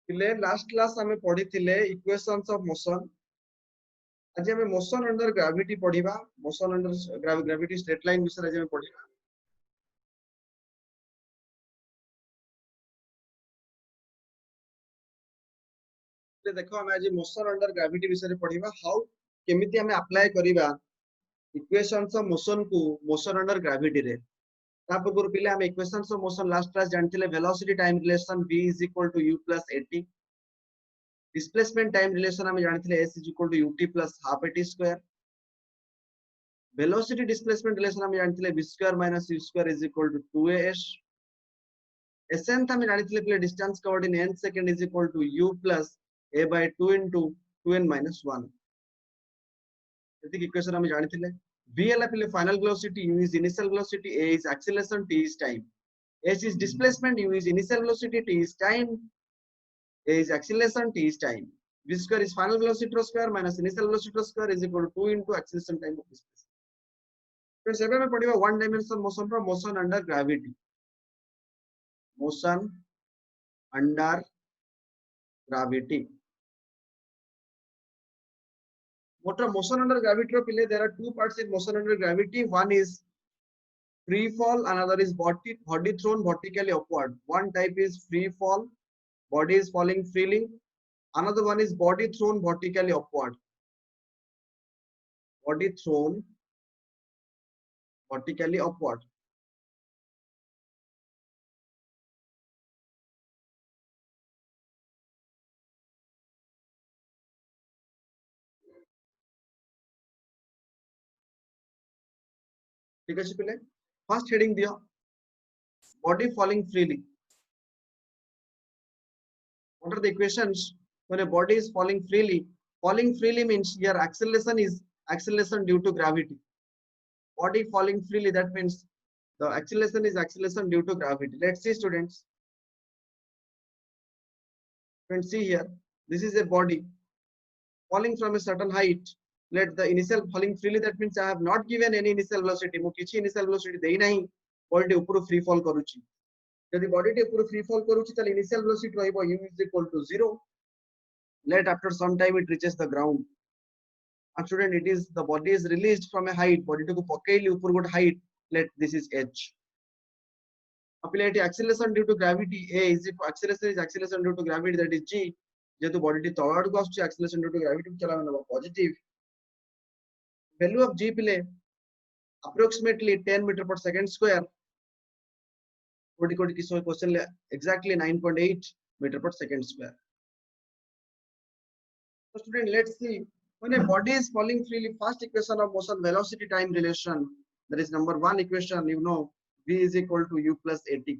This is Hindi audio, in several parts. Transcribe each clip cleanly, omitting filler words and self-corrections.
पिले लास्ट क्लास हमें पढ़ी थिले इक्वेशंस ऑफ मोशन। आज हमें मोशन अंडर ग्रेविटी पढ़िबा। Motion under gravity straight line विषय आज हमें पढ़िबा। देखो हमें आज मोशन अंडर ग्रेविटी विषय पढ़िबा। हाउ केमिति हमें अप्लाई करिबा इक्वेशंस ऑफ मोशन को मोशन अंडर ग्रेविटी रे। ता पूर्व पिले हम equations of motion last class जानथिले velocity time relation v = u + at। Displacement time relation हम जानथिले s = ut + half at square। Velocity displacement relation हम जानथिले v² - u² = 2as। एसेंट हम जानथिले पिले डिस्टेंस कवर्ड इन n second = u + a/2 * 2n - 1। एति इक्वेशन हम जानथिले। v हला पिले final velocity, u is initial velocity, a is acceleration, t is time. s is displacement, u is initial velocity, t is time, a is acceleration, t is time. V square is final velocity square minus initial velocity square is equal to 2 into acceleration time of displacement. Friends, ଏବେ ଆମେ ପଢିବା one dimension motion ର motion under gravity. Motion under gravity. Motion under gravity ro pile there are two parts in motion under gravity. One is free fall, another is body thrown vertically upward. One type is free fall, body is falling freely. Another one is body thrown vertically upward. Body thrown vertically upward. ठीक है पिले। फर्स्ट हेडिंग दिया body falling freely. What are the equations when a body is falling freely? Falling freely means here acceleration is acceleration due to gravity. Body falling freely, that means the acceleration is acceleration due to gravity. Let's see students. Friends, see here, this is a body falling from a certain height. Let the initial falling freely, that means I have not given any initial velocity. Mu kichi initial velocity dei nahi, body upuru free fall karuchi. Jodi body te upuru free fall karuchi tale initial velocity rahibo u is equal to 0. Let after some time it reaches the ground. And student, it is the body is released from a height. Body to pakaili upuru got height. Let this is h. Apply acceleration due to gravity. A is if acceleration is acceleration due to gravity, that is g. जेतु body टी तळाड को आसुची acceleration due to gravity चला माने positive. Value of g पिले approximately 10 meter per second square. कोटि किस क्वेश्चन ले exactly 9.8 meter per second square. So student, let's see, when a body is falling freely, first equation of motion velocity time relation, that is number one equation, you know, v is equal to u plus at.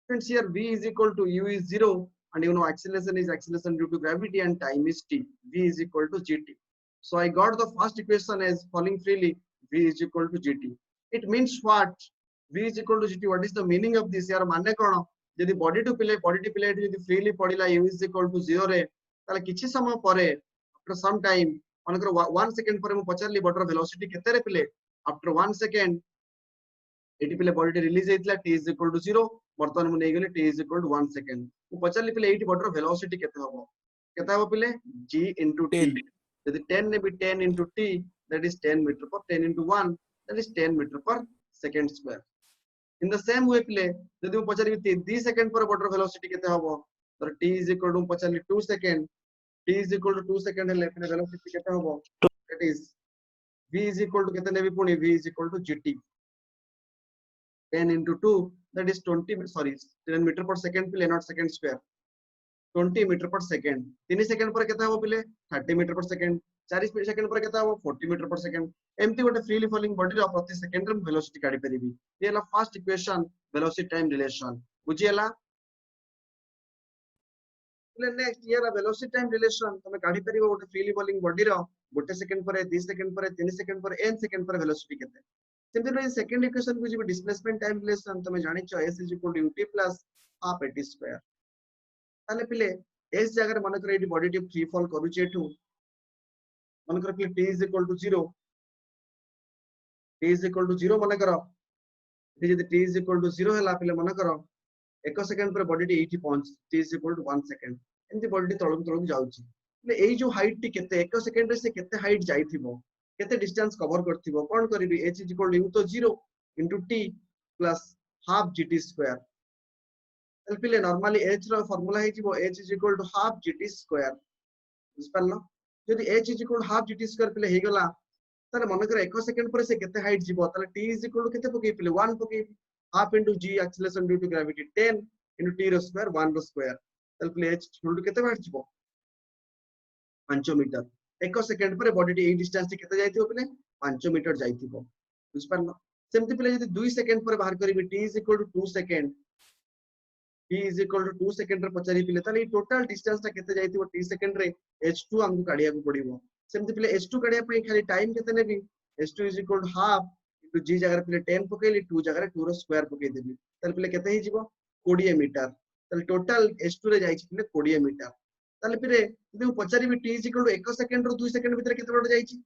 Friends, here v is equal to u is 0, and you know acceleration is acceleration due to gravity and time is t. V is equal to gt. So I got the first equation as falling freely, v is equal to gt. It means what? V is equal to gt. What is the meaning of this? यार मानने कौन? यदि body to play यदि freely पढ़िला u is equal to 0 रे, ताले किछि समय परे after some time मानकर 1 second परे मु पचारली body रो velocity केते रे पिले after 1 second एटी पिले बॉडी रिलीज हेतला t is equal to 0. वर्तमान मु नै गेले t is equal to 1 second. मु पचारली पिले एटी बॉडी रो वेलोसिटी केते हबो? केते हबो पिले g into t. यदि 10 ने भी 10 into t, that is 10 meter per 10 into 1, that is 10 meter per second square. In the same way पिले यदि मु पचारली 2 second पर बॉडी रो वेलोसिटी केते हबो? तो t is equal to पचारली 2 second. t is equal to 2 second हेले पिले वेलोसिटी केते हबो? That is v is equal to केते नेबी पुनी v is equal to gt. 10 into 2, that is 10 meter per second pile, not second square. 20 meter per second. 3 second पर केता हो पिले 30 meter per second. 4 second पर केता हो 40 meter per second. एमती गोटे फ्रीली फॉलिंग बॉडी रो प्रति सेकंड रे वेलोसिटी काढी परिबी. ये हला first equation velocity time relation. बुझी हला? नेक्स्ट ये वेलोसिटी टाइम रिलेशन तमे काढी परिबो गोटे फ्रीली फॉलिंग बॉडी रो गोटे सेकंड पर 2 सेकंड पर 3 सेकंड पर n सेकंड पर वेलोसिटी केते. सिंपली सेकंड इक्वेशन को जी डिस्प्लेसमेंट टाइम रिलेशन तमे जानि छ s = ut + half at square. ताले पिले s जगह मन कर eighty body T free fall करूची एठू मन कर पिले t is equal to 0. t is equal to 0 मन कर एटी जदी t is equal to 0 हला पिले मन कर 1 सेकंड पर बॉडी एठी पहुंच t is equal to 1 second एंती बॉडी तळक तळक जाउची ले एई जो हाइट टी केते 1 सेकंड रे से केते हाइट जाइथिबो केते डिस्टेंस कवर करथिबो कोन करबी h is equal to u तो 0 into t plus half gt square तल पिले नॉर्मली h रो फार्मूला हे जिवो h is equal to half gt square बुझ पारलो यदि h is equal to half gt square पिले हे गला ताले मन कर 1 सेकंड पर से केते हाइट जिवो ताले t is equal to केते पके पिले 1 पके half into g acceleration due to gravity 10 into t row square 1 row square ताले पिले h इक्वल टू केते बाहर जिवो 5 मीटर 1 सेकंड पर बॉडी ए डिस्टेंस केते जाइथिबो पिले 5 मीटर जाइथिबो बुझ पारलो सेमति पिले यदि 2 सेकंड पर बाहर करबी t is equal to 2 second t is equal to 2 second रे पचारि पिले ताले टोटल डिस्टेंस ता केते जाइथिबो t सेकंड रे h2 हमकु काढिया को पड़िबो सेमति पिले h2 काढिया पई खाली टाइम केते नेबी h2 is equal to half into g जगह पिले 10 पकेली 2 जगह 2 रो स्क्वायर पके देबी ताले पिले केते हि जिवो 20 मीटर ताले टोटल h2 रे जाइछि पिले 20 मीटर ताले पिले यदि पचारि बी t is equal to 1 second रो 2 सेकंड भीतर केते बड़ जाइछि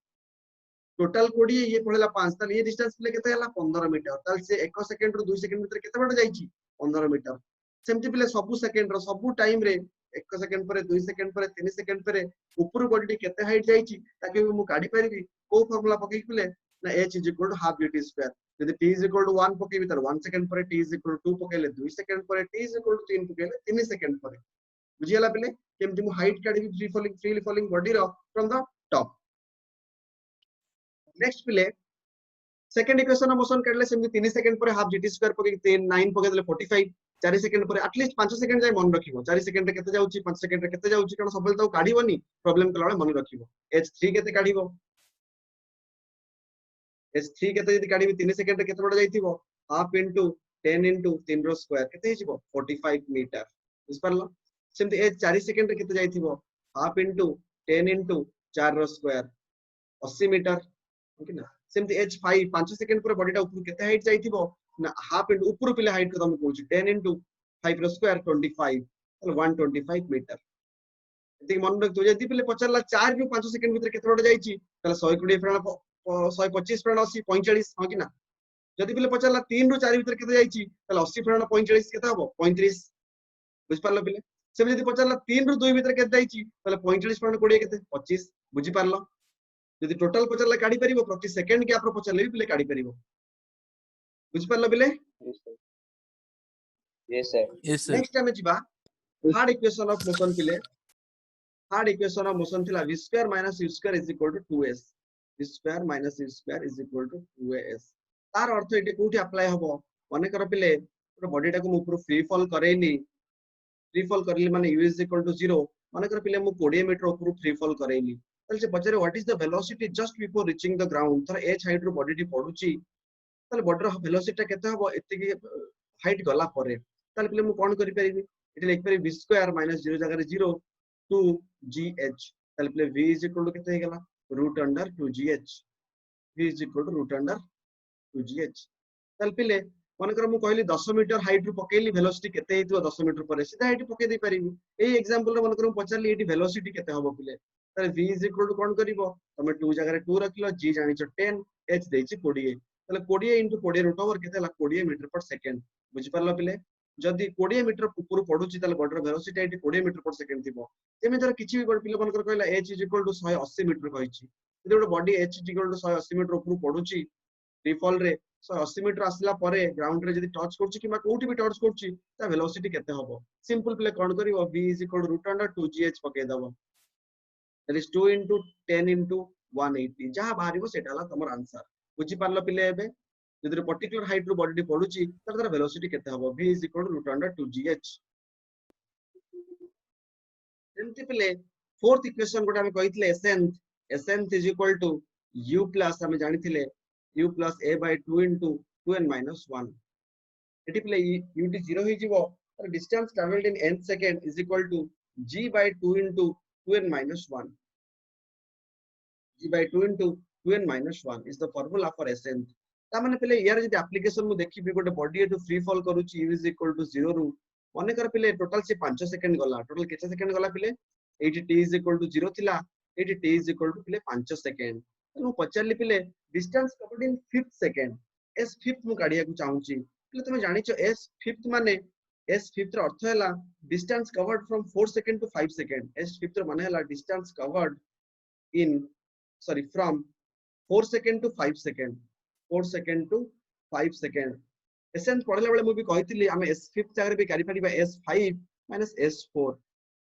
टोटल 20 ये पड़ेला 5 ताले ये डिस्टेंस पिले केते हला 15 मीटर ताले से 1 सेकंड रो 2 सेकंड भीतर केते बड़ जाइछि 15 मीटर सेमति पिले सब सेकंड रो सब टाइम रे 1 सेकंड पर 2 सेकंड पर 3 सेकंड पर ऊपर बॉडी केते हाइट जाइछि ताकि मु काढी परिबी को फार्मूला पके पिले ना h is equal to half gt square यदि t is equal to 1 पकेबी तर 1 सेकंड पर t is equal to 2 पकेले 2 सेकंड पर t is equal to 3 पकेले 3 सेकंड पर बुझियला पिले केमति मु हाइट काढी फ्री फॉलिंग बॉडी रो फ्रॉम द टॉप नेक्स्ट पिले सेकंड इक्वेशन ऑफ मोशन काढले सेमति 3 सेकंड पर हाफ gt स्क्वायर पके 3 9 पके देले 45 4 सेकंड पर एटलीस्ट 5 सेकंड जाय मन रखिबो 4 सेकंड रे केते जाउची 5 सेकंड रे केते जाउची कारण सबले तो काढीबोनी प्रॉब्लम कला मन रखिबो h3 केते काढीबो h3 केते यदि काढीबी 3 सेकंड रे केते बड जाइथिबो हाफ इनटू 10 इनटू 3 रो स्क्वायर केते हिजिबो 45 मीटर बुझ पारलो सेमति h 4 सेकंड रे केते जाइथिबो हाफ इनटू 10 इनटू 4 रो स्क्वायर 80 मीटर ओके ना सेमति h5 5 सेकंड पर बॉडीटा ऊपर केते हाइट जाइथिबो ना हाफ इनटू ऊपर पिले हाइट को हम कहूची 10 इनटू 5 रो स्क्वायर 25 ताले 125 मीटर एति मन रख तो यदि पिले पचरला 4 रु 5 सेकंड भीतर केते बड जाइची ताले 120 प्राण 125 प्राण 80 45 हां कि ना जदि पिले पचरला 3 रु 4 भीतर केते जाइची ताले 80 प्राण 45 केते हबो 35 बुझ पारलो पिले सेम यदि पचरला 3 रु 2 भीतर केते जाइची ताले 45 प्राण 20 केते 25 बुझी पारलो यदि टोटल पचरला काढी परिबो प्रति सेकंड गैप रो पचरले पिले काढी परिबो बुझ पारलो पिले यस सर नेक्स्ट टाइम जिबा थर्ड इक्वेशन ऑफ मोशन पिले थर्ड इक्वेशन ऑफ मोशन थिला v square minus u square is equal to 2s v square minus u square is equal to 2as तार अर्थ एटे कोठी अप्लाई हबो माने कर पिले पुरा बॉडी टाको ऊपर फ्री फॉल करैली माने u इज इक्वल टू 0 माने कर पिले मु 20 मीटर ऊपर फ्री फॉल करैली तल से पछरे what is the velocity just before reaching the ground तर h हाइट रो बॉडी टी पडुची तल बॉडी रो वेलोसिटी केते हबो एतिकी हाइट गला परे तल पिले मु कोन करि परिबी एटे लिख परिबी v स्क्वायर माइनस 0 जगह रे 0 2 gh तल पिले v इज इक्वल टू केते हे गला root under 2 gh v is equal to root under 2 gh तल पिले मन कर मु कहली 10 मीटर हाइट रो पकेली वेलोसिटी केते हेतिबो 10 मीटर पर सीधा हाइट पके दे परिबी एई एग्जांपल रे मन कर मु पचारली एटी वेलोसिटी केते हबो पिले तले v इज इक्वल टू कोन करिवो तमे 2 जगह रे 2 रखिलो g जानिचो 10 h देछि 20 तले 20 into 20 रूट ओवर केते ला 20 मीटर पर सेकंड बुझि पारलो पिले जदी 20 मीटर ऊपर पडुची तले बॉडी रो velocity eighty 20 metre per second थिबो तेमे जरा किछि भी पिले मन कर कहला h is equal to 180 metre कहिछि जदी ଗୋଟେ body h is equal to 180 metre ऊपर पडुची फ्री फॉल रे 180 मीटर आसला परे ग्राउंड रे जदी टच करछि किबा कोठी भी टच करछि ता वेलोसिटी केते हबो सिंपल पिले कोन करिवो v is equal to root under 2 gh पके दबो दैट इज 2 into 10 into 180 जहा बाहरिबो सेटाला तमर आंसर बुझि पारलो पिले एबे जदी पर्टिकुलर हाइट रो बॉडी पडुची तर वेलोसिटी केते हबो v is equal to root under 2 gh एमति पिले फोर्थ इक्वेशन गोटे हम कहितले sn is equal to u plus हम जानिथिले u plus a by 2 into 2n minus 1 एटी पिले ut 0 ही जीवो तर distance travelled in n second is equal to g by 2 into 2n minus 1 g by 2 into 2n minus 1 is the formula for sn ता माने पिले यार जदी एप्लीकेशन मु देखि भी गोटे बॉडी एटू फ्री फॉल करूची u is equal to 0 रु माने कर पिले टोटल से 5 सेकंड गला टोटल केते सेकंड गला पिले eighty t is equal to 0 थिला eighty t is equal to पिले 5 सेकंड तनु पचारली पिले distance covered in 5th second s 5th मु काढिया को चाहूची पिले तुमे जानिचो s 5th माने s fifth ର ଅର୍ଥ ହେଲା distance covered from 4 second to 5 second. s fifth ର ମାନେ ହେଲା distance covered in from 4 second to 5 second. 4 second to 5 second. Essence पढ़ला बेले मु भी कहितली हम s fifth जगह भी करि परिबा s5 minus s4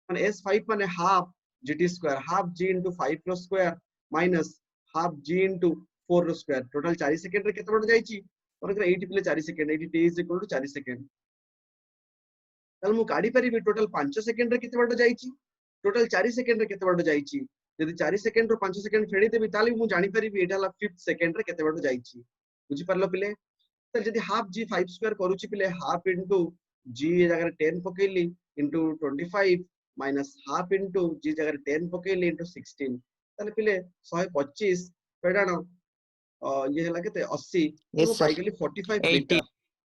माने s5 माने half gt square, half g into 5 रो square minus half g into 4 रो square. टोटल 4 सेकंड रे केते बड जाईची परंतु 8 पिले 4 second 8 t is equal to 4 second. ताल मु काढी परिबी टोटल 5 सेकंड रे केते बड जाईची, टोटल 4 सेकंड रे केते बड जाईची. यदि 4 सेकंड रो 5 सेकंड फेडी देबी ताली मु जानि परिबी एटा ला 5th सेकंड रे केते बड जाईची. बुझी परलो पिले. तो जदि हाफ g 5 स्क्वायर करूची पिले हाफ इनटू g जगह 10 पकेली into 25 minus half into g जगह 10 पकेली इनटू 16 ताले पिले 125 पेडानो ये हला केते 80 तो पाई गेली 45 मीटर.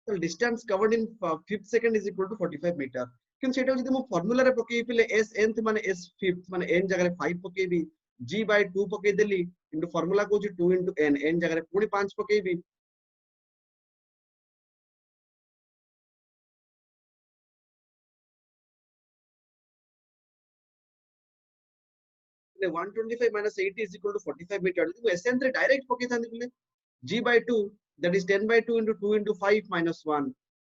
तो distance covered in 5th second is equal to 45 metre. किन सेटा जदि मु फार्मूला रे पकेई पिले s nth माने s 5th माने n जगह 5 पकेबी g by 2 पकेई देली इनटू फार्मूला को 2 इनटू n n जगह पूरी 5 पकेबी 125 minus 80 is equal to 45 meter. तो एसएन रे डायरेक्ट पके थांदी बोले g by 2 that is 10 by 2 into 2 into 5 minus 1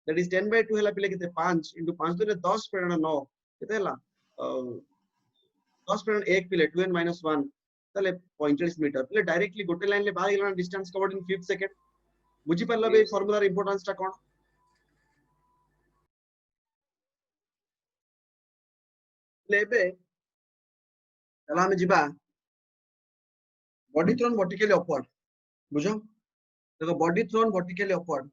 that is 10 by 2 हला पिले केते 5 into 5 तो 10 पेरण 9 केते हला 10 पेरण 1 पिले 2n minus 1 तले 45 मीटर पिले डायरेक्टली गोटे लाइन ले बाहर गेला distance covered in 5th second. बुझी परला बे फार्मूला रे इंपोर्टेंस ता कोन लेबे तला हम जिबा बॉडी थ्रोन वर्टिकली अपवर्ड. बुझो देखो बॉडी थ्रोन वर्टिकली अपवर्ड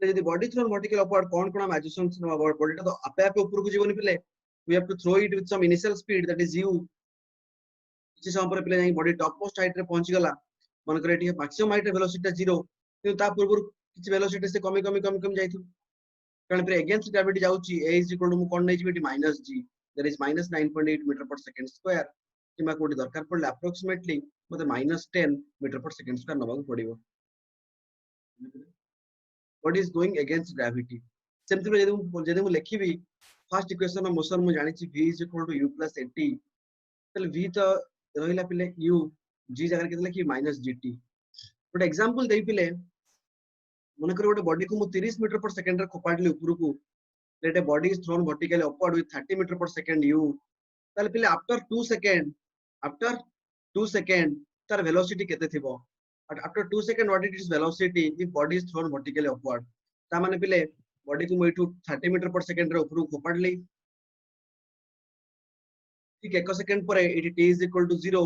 यदि बॉडी थ्रोन वर्टिकल अपवर्ड कोन हम एडजस्टमेंट्स नो बॉडी तो आपे आपे ऊपर को जीवनी पिले we have to throw it with some initial speed that is u किसी समय पर पिले बॉडी टॉप मोस्ट हाइट रे पहुंच गला मन करे एटी मैक्सिमम हाइट रे वेलोसिटी 0 किंतु ता पूर्व किछि वेलोसिटी से कमी कमी कमी कमी जाइथु कारण फिर अगेंस्ट ग्रेविटी जाउची a इज इक्वल टू मु कोन नै जिबी minus g that is minus 9.8 metre per second square किमा कोडी दरकार पड़ले अप्रोक्सीमेटली मते minus 10 metre per second square नबाक पड़िबो. What is going against gravity? सेमति जदि मु लिखिबी फर्स्ट इक्वेशन ऑफ मोशन मु जानि छि v is equal to u plus at तले v तो रहिला पिले u g जगह केते लिखि माइनस gt. गोटे एग्जांपल देई पिले मन कर गोटे बॉडी को मु 30 मीटर पर सेकंड रे खोपाडली ऊपर को let a body is thrown vertically upward with 30 metre per second u तले पिले आफ्टर 2 सेकंड तार वेलोसिटी केते थिबो. But after 2 seconds, what it is velocity if body is thrown vertically upward? ता माने पिले बॉडी को मुइठू 30 मीटर पर सेकंड रे ऊपर खोपाडली ठीक 1 सेकंड पर it t is equal to 0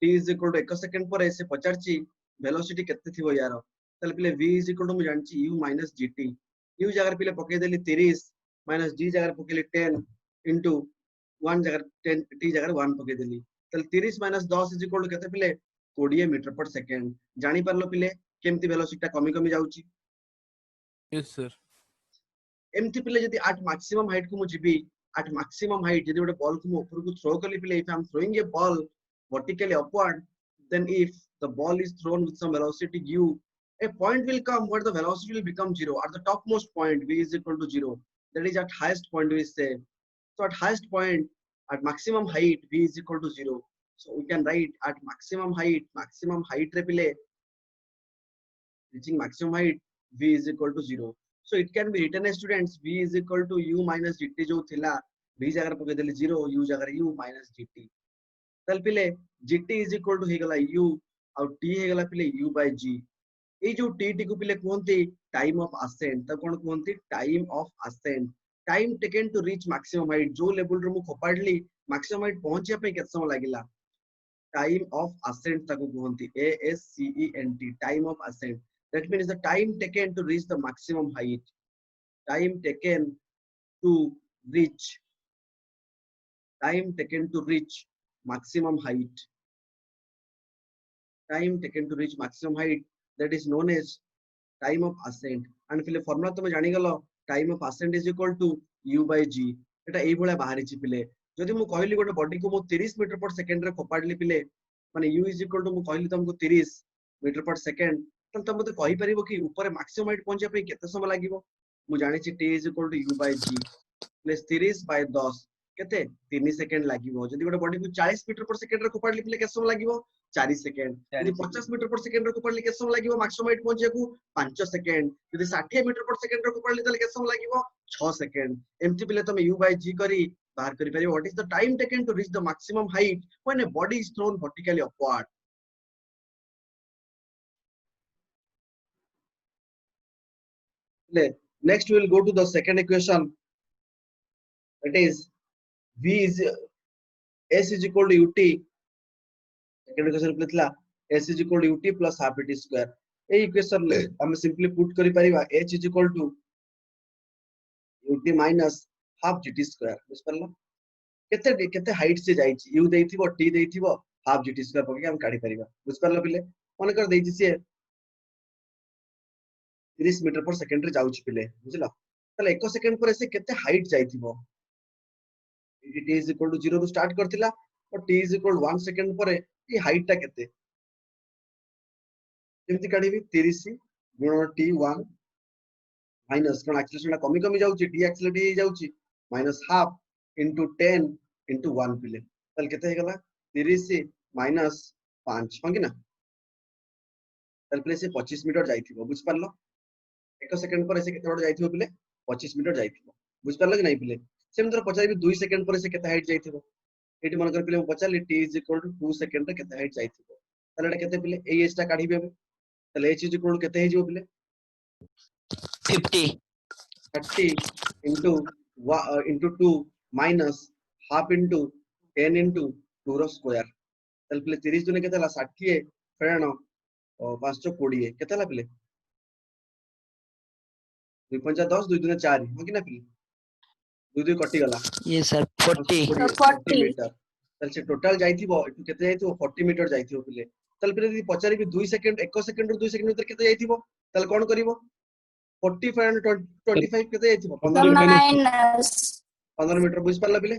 t is equal to 1 second पर से पचारची वेलोसिटी केते थिबो यार तले पिले v is equal to मु जानची u minus gt u जगह पिले पके देली 30 minus g जगह पकेली 10 into 1 जगह 10 t जगह 1 पके देली तले 30 minus 10 is equal to केते पिले 20 मीटर पर सेकंड. जानि परलो पिले केमती वेलोसिटी कमी कमी जाउची. यस सर एमती पिले जदि एट मैक्सिमम हाइट को मु जिबी एट मैक्सिमम हाइट जदि गोटे बॉल को मु ऊपर को थ्रो करली पिले if I am throwing A ball vertically upward then if the ball is thrown with some velocity u a point will come where the velocity will become 0 at the topmost point v is equal to 0 that is at highest point we say. So at highest point at maximum height v is equal to 0. So we can write at maximum height रे पिले reaching maximum height v is equal to 0. So it can be written as students v is equal to u minus gt जो थिला v जगह पके देली 0 u जगह u minus gt तल पिले gt is equal to हे गला u और t हे गला पिले u by g ए जो t टी को पिले कोनती टाइम ऑफ असेंट त कोन कोनती time of ascent time taken to reach maximum height जो लेवल रे मु खोपाडली मैक्सिमम हाइट पहुंचिया पे केत समय लागिला time of ascent taku kuhanti ASCENT time of ascent that means the time taken to reach the maximum height time taken to reach maximum height that is known as time of ascent and फिर formula तुम जानी गलो time of ascent is equal to u by g एटा एई भले बाहरी छि पिले जदि मु कहली गोटे बॉडी को मु 30 मीटर पर सेकंड रे कोपाडली पिले माने u इज इक्वल टू मु कहली तुमको 30 मीटर पर सेकंड त तुम मते कहि परिबो कि ऊपर मैक्सिमम हाइट पहुंचे पे केते समय लागिवो मु जानि छि t is equal to u by g plus 30 by 10 केते 3 सेकंड लागिवो जदि गोटे बॉडी को 40 मीटर पर सेकंड रे कोपाडली पिले केते समय लागिवो 4 सेकंड यदि 50 मीटर पर सेकंड रे कोपाडली केते समय लागिवो मैक्सिमम हाइट पहुंचे को 5 सेकंड यदि 60 मीटर पर सेकंड रे कोपाडली तले केते समय लागिवो 6 सेकंड एमती पिले तुम u बाय g करी बाहर करि परिबो what is the time taken to reach the maximum height when a body is thrown vertically upward next we will go to the second equation that is v is s is equal to ut second equation लिखला s is equal to ut plus half it square A equation ले हम सिंपली पुट करि परिबा h is equal to ut minus half gt square बुझ परलो केते केते हाइट से जाई छी u देइथिबो t देइथिबो half gt square पके हम काढी परिबा बुझ परलो पिले मन कर देइछि से 30 मीटर पर सेकंड रे जाउछि पिले बुझलो तले 1 सेकंड पर से केते height जाइथिबो t is equal to 0 ରୁ स्टार्ट करथिला और t is equal to 1 second पर ई हाइट ता केते केमति काढिबी 30 गुणन t1 माइनस कोन एक्सेलरेशन कमी कमी जाउछि d एक्सेलरेट हे जाउछि माइनस हाफ इनटू 10 इनटू 1 पिले तल केते हे गला 30 माइनस 5 हो कि ना तल पिले से 25 मीटर जाइथिबो बुझ परलो 1 सेकंड पर से केते बड़ जाइथिबो पिले 25 मीटर जाइथिबो बुझ परलो कि नै पिले सेम तरह पचारिबी 2 सेकंड पर से केते हाइट जाइथिबो एटी मन कर पिले पचारली t is equal to 2 second रे केते हाइट जाइथिबो तले एटा केते पिले ए एच ता काढिबे तले h इज इक्वल टू केते हे जिवो पिले 50 30 into 2 minus half into 10 into 2 रो स्क्वायर तल पिले 30 दुने केतला 60 फेरण 520 केतला पिले 2 5 10 2 दुने 4 हो कि ना पिले 2 2 कटि गला ये सर 40 40 मीटर तल से टोटल जाइथिबो एटु केते जाइथिबो 40 मीटर जाइथिबो पिले तल पिले यदि पचारि भी 2 सेकंड 1 सेकंड रो 2 सेकंड भीतर केते जाइथिबो तल कोन करिवो 45 and 25 केते जाइथिबो 15 मीटर 15 मीटर बुझ परला पिले